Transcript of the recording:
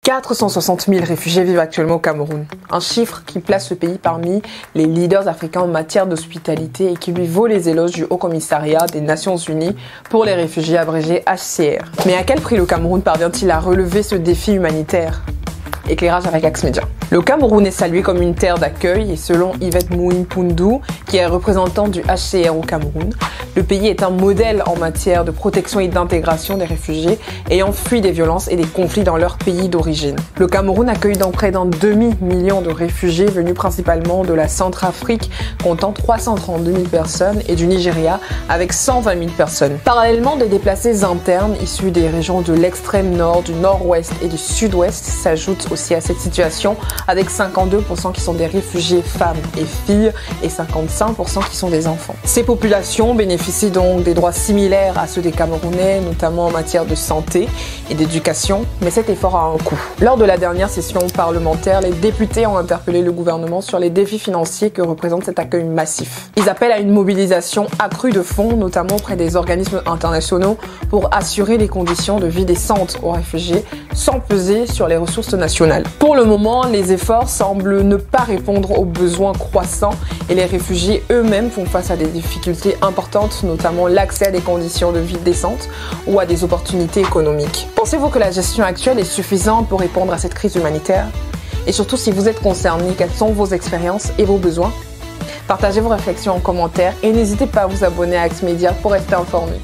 460 000 réfugiés vivent actuellement au Cameroun, un chiffre qui place le pays parmi les leaders africains en matière d'hospitalité et qui lui vaut les éloges du Haut Commissariat des Nations Unies pour les réfugiés abrégé HCR. Mais à quel prix le Cameroun parvient-il à relever ce défi humanitaire? Éclairage avec Axe Média. Le Cameroun est salué comme une terre d'accueil et selon Yvette Mouimpoundou, qui est représentante du HCR au Cameroun, le pays est un modèle en matière de protection et d'intégration des réfugiés ayant fui des violences et des conflits dans leur pays d'origine. Le Cameroun accueille donc près d'un demi-million de réfugiés venus principalement de la Centrafrique, comptant 332 000 personnes, et du Nigeria avec 120 000 personnes. Parallèlement, des déplacés internes issus des régions de l'extrême nord, du nord-ouest et du sud-ouest s'ajoutent aussi à cette situation, avec 52% qui sont des réfugiés femmes et filles et 55% qui sont des enfants. Ces populations bénéficient donc des droits similaires à ceux des Camerounais, notamment en matière de santé et d'éducation, mais cet effort a un coût. Lors de la dernière session parlementaire, les députés ont interpellé le gouvernement sur les défis financiers que représente cet accueil massif. Ils appellent à une mobilisation accrue de fonds, notamment auprès des organismes internationaux, pour assurer les conditions de vie décentes aux réfugiés sans peser sur les ressources nationales. Pour le moment, les efforts semblent ne pas répondre aux besoins croissants et les réfugiés eux-mêmes font face à des difficultés importantes, notamment l'accès à des conditions de vie décentes ou à des opportunités économiques. Pensez-vous que la gestion actuelle est suffisante pour répondre à cette crise humanitaire? Et surtout, si vous êtes concerné, quelles sont vos expériences et vos besoins? Partagez vos réflexions en commentaire et n'hésitez pas à vous abonner à Axe Média pour rester informé.